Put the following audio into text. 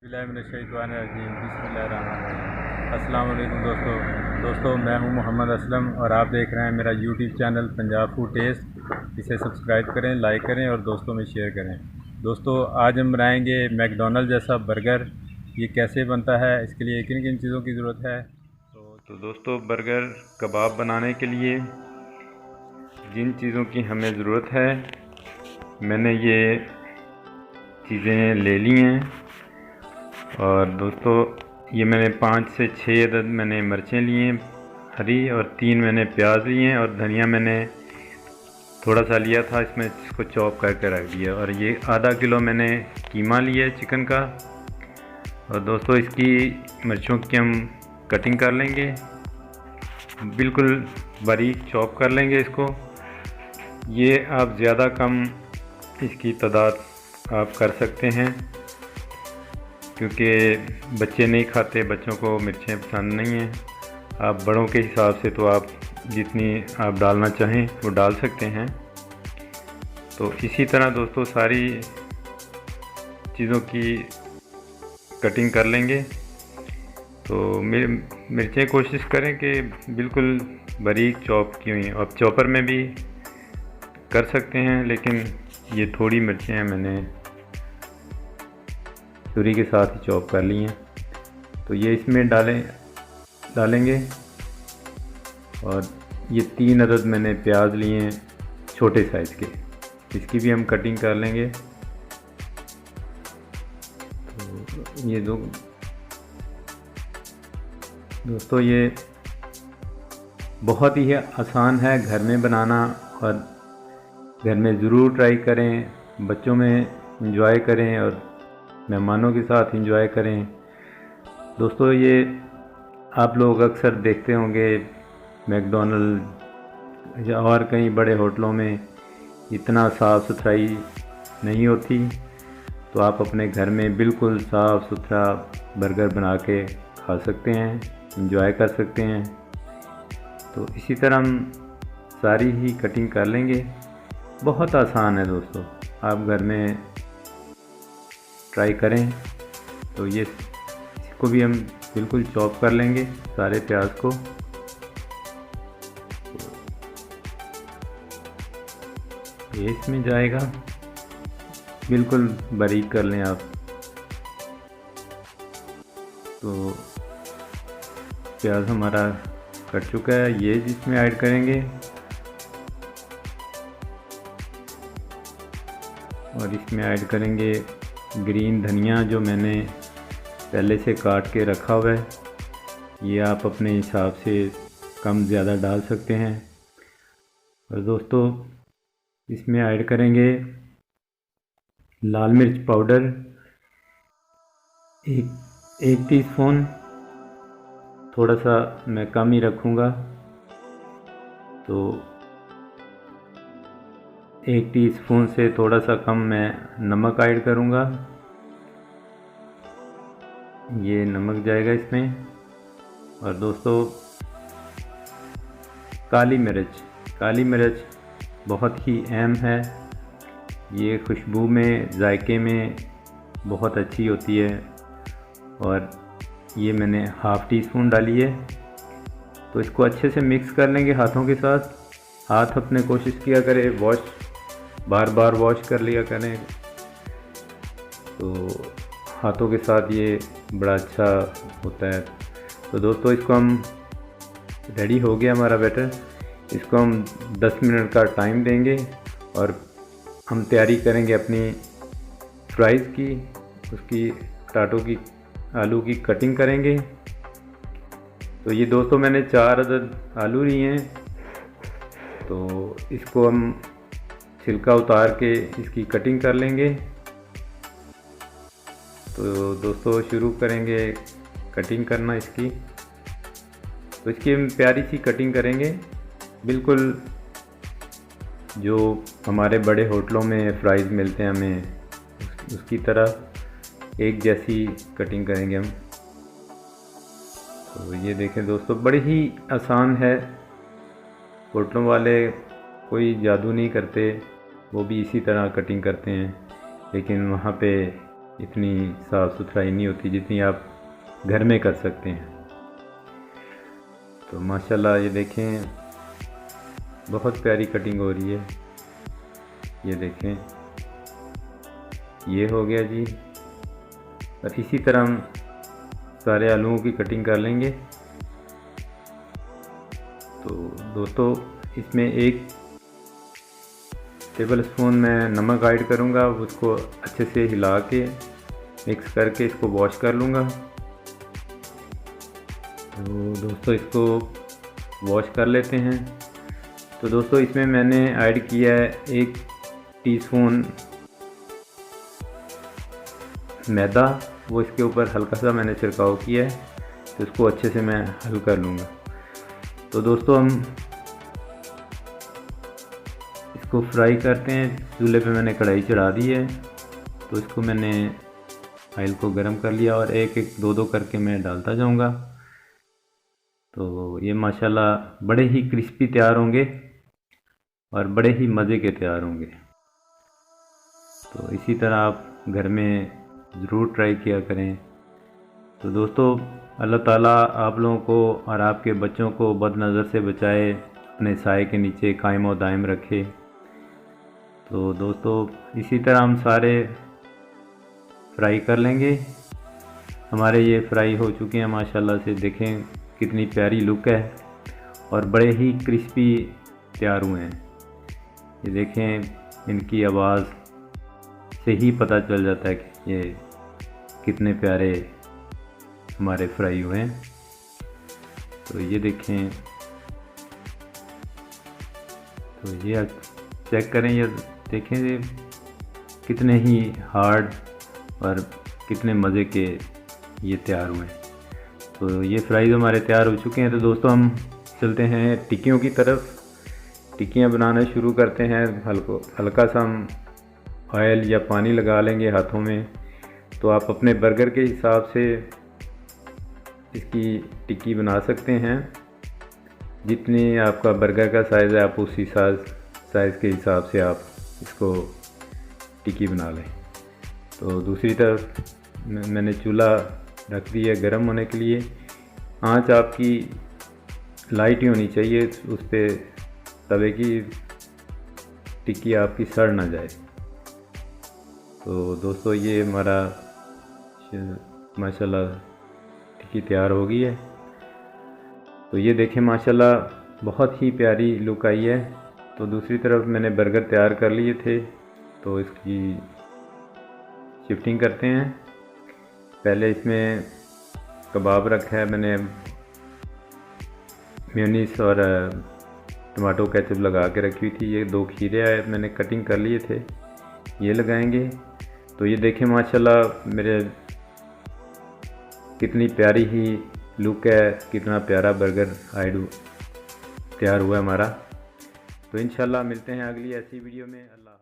अस्सलाम वालेकुम दोस्तों मैं हूं मोहम्मद असलम और आप देख रहे हैं मेरा YouTube channel Punjab food taste. इसे सब्सक्राइब करें, लाइक करें और दोस्तों में शेयर करें। दोस्तों आज हम बनाएंगे मैकडॉनल्ड जैसा बर्गर। ये कैसे बनता है, इसके लिए किन किन चीज़ों की ज़रूरत है। तो दोस्तों बर्गर कबाब बनाने के लिए जिन चीज़ों की हमें ज़रूरत है मैंने ये चीज़ें ले ली हैं। और दोस्तों ये मैंने 5 से 6 अदद मैंने मिर्चें ली हैं हरी, और 3 मैंने प्याज लिए हैं, और धनिया मैंने थोड़ा सा लिया था, इसमें इसको चॉप करके रख दिया। और ये आधा किलो मैंने कीमा लिया है चिकन का। और दोस्तों इसकी मिर्चों की हम कटिंग कर लेंगे, बिल्कुल बारीक चॉप कर लेंगे इसको। ये आप ज़्यादा कम इसकी तादाद आप कर सकते हैं, क्योंकि बच्चे नहीं खाते, बच्चों को मिर्चें पसंद नहीं हैं। आप बड़ों के हिसाब से तो आप जितनी आप डालना चाहें वो डाल सकते हैं। तो इसी तरह दोस्तों सारी चीज़ों की कटिंग कर लेंगे। तो मिर्चें कोशिश करें कि बिल्कुल बारीक चॉप की हुई। आप चॉपर में भी कर सकते हैं, लेकिन ये थोड़ी मिर्चें हैं मैंने छुरी के साथ ही चॉप कर ली हैं। तो ये इसमें डालेंगे। और ये 3 अदद मैंने प्याज लिए हैं छोटे साइज़ के, इसकी भी हम कटिंग कर लेंगे। तो ये दोस्तों ये बहुत ही आसान है घर में बनाना, और घर में ज़रूर ट्राई करें, बच्चों में इंजॉय करें और मेहमानों के साथ एंजॉय करें। दोस्तों ये आप लोग अक्सर देखते होंगे मैकडॉनल्ड या और कई बड़े होटलों में इतना साफ़ सुथराई नहीं होती। तो आप अपने घर में बिल्कुल साफ़ सुथरा बर्गर बना के खा सकते हैं, एंजॉय कर सकते हैं। तो इसी तरह हम सारी ही कटिंग कर लेंगे। बहुत आसान है दोस्तों, आप घर में ट्राई करें। तो ये इसको भी हम बिल्कुल चॉप कर लेंगे सारे प्याज को। ये इसमें जाएगा, बिल्कुल बारीक कर लें आप। तो प्याज हमारा कट चुका है, ये इसमें ऐड करेंगे। और इसमें ऐड करेंगे ग्रीन धनिया जो मैंने पहले से काट के रखा हुआ है। ये आप अपने हिसाब से कम ज़्यादा डाल सकते हैं। और दोस्तों इसमें ऐड करेंगे लाल मिर्च पाउडर एक टीस्पून, थोड़ा सा मैं कम ही रखूँगा। तो 1 टीस्पून से थोड़ा सा कम मैं नमक ऐड करूँगा। ये नमक जाएगा इसमें। और दोस्तों काली मिर्च बहुत ही अहम है। ये खुशबू में, जायके में बहुत अच्छी होती है। और ये मैंने ½ टीस्पून डाली है। तो इसको अच्छे से मिक्स कर लेंगे हाथों के साथ। हाथ अपने कोशिश किया करें बार बार वॉश कर लिया करें, तो हाथों के साथ ये बड़ा अच्छा होता है। तो दोस्तों इसको हम रेडी हो गया हमारा बैटर। इसको हम 10 मिनट का टाइम देंगे और हम तैयारी करेंगे अपनी फ्राइज़ की। उसकी टाटो की आलू की कटिंग करेंगे। तो ये दोस्तों मैंने 4 अदद आलू लिए हैं। तो इसको हम छिलका उतार के इसकी कटिंग कर लेंगे। तो दोस्तों शुरू करेंगे कटिंग करना इसकी। तो इसकी हम प्यारी सी कटिंग करेंगे, बिल्कुल जो हमारे बड़े होटलों में फ्राइज़ मिलते हैं हमें उसकी तरह एक जैसी कटिंग करेंगे हम। तो ये देखें दोस्तों बड़ी ही आसान है। होटलों वाले कोई जादू नहीं करते, वो भी इसी तरह कटिंग करते हैं, लेकिन वहाँ पे इतनी साफ़ सुथराई नहीं होती जितनी आप घर में कर सकते हैं। तो माशाल्लाह ये देखें बहुत प्यारी कटिंग हो रही है। ये देखें ये हो गया जी। और इसी तरह हम सारे आलूओं की कटिंग कर लेंगे। तो दोस्तों इसमें 1 टेबल स्पून मैं नमक ऐड करूँगा, उसको अच्छे से हिला के मिक्स करके इसको वॉश कर लूँगा। तो दोस्तों इसको वॉश कर लेते हैं। तो दोस्तों इसमें मैंने ऐड किया है 1 टीस्पून मैदा, वो इसके ऊपर हल्का सा मैंने छिड़काव किया है। तो इसको अच्छे से मैं हल कर लूँगा। तो दोस्तों हम इसको फ्राई करते हैं। चूल्हे पे मैंने कढ़ाई चढ़ा दी है। तो इसको मैंने ऑयल को गर्म कर लिया और 1-1, 2-2 करके मैं डालता जाऊँगा। तो ये माशाल्लाह बड़े ही क्रिस्पी तैयार होंगे और बड़े ही मज़े के तैयार होंगे। तो इसी तरह आप घर में ज़रूर ट्राई किया करें। तो दोस्तों अल्लाह ताला आप लोगों को और आपके बच्चों को बदनज़र से बचाए, अपने साए के नीचे कायम और दायम रखे। तो दोस्तों इसी तरह हम सारे फ्राई कर लेंगे। हमारे ये फ्राई हो चुके हैं माशाल्लाह से। देखें कितनी प्यारी लुक है और बड़े ही क्रिस्पी तैयार हुए हैं। ये देखें इनकी आवाज़ से ही पता चल जाता है कि ये कितने प्यारे हमारे फ्राई हुए हैं। तो ये देखें, तो ये चेक करें, ये देखें ये कितने ही हार्ड और कितने मज़े के ये तैयार हुए हैं। तो ये फ्राइज़ हमारे तैयार हो चुके हैं। तो दोस्तों हम चलते हैं टिक्कियों की तरफ। टिक्कियाँ बनाना शुरू करते हैं। हल्का सा हम ऑयल या पानी लगा लेंगे हाथों में। तो आप अपने बर्गर के हिसाब से इसकी टिक्की बना सकते हैं। जितनी आपका बर्गर का साइज़ है आप उसी साइज़ के हिसाब से आप इसको टिक्की बना लें। तो दूसरी तरफ मैंने चूल्हा रख दिया गर्म होने के लिए। आंच आपकी लाइट ही होनी चाहिए, उस पे तवे की टिक्की आपकी सड़ ना जाए। तो दोस्तों ये हमारा माशाल्लाह टिक्की तैयार हो गई है। तो ये देखें माशाल्लाह बहुत ही प्यारी लुक आई है। तो दूसरी तरफ मैंने बर्गर तैयार कर लिए थे, तो इसकी शिफ्टिंग करते हैं। पहले इसमें कबाब रखा है मैंने, मेयोनीज और टमाटो केचप लगा के रखी हुई थी। ये 2 खीरे आए मैंने कटिंग कर लिए थे, ये लगाएंगे। तो ये देखें माशाल्लाह मेरे कितनी प्यारी ही लुक है, कितना प्यारा बर्गर तैयार हुआ हमारा। तो इंशाल्लाह मिलते हैं अगली ऐसी वीडियो में। अल्लाह।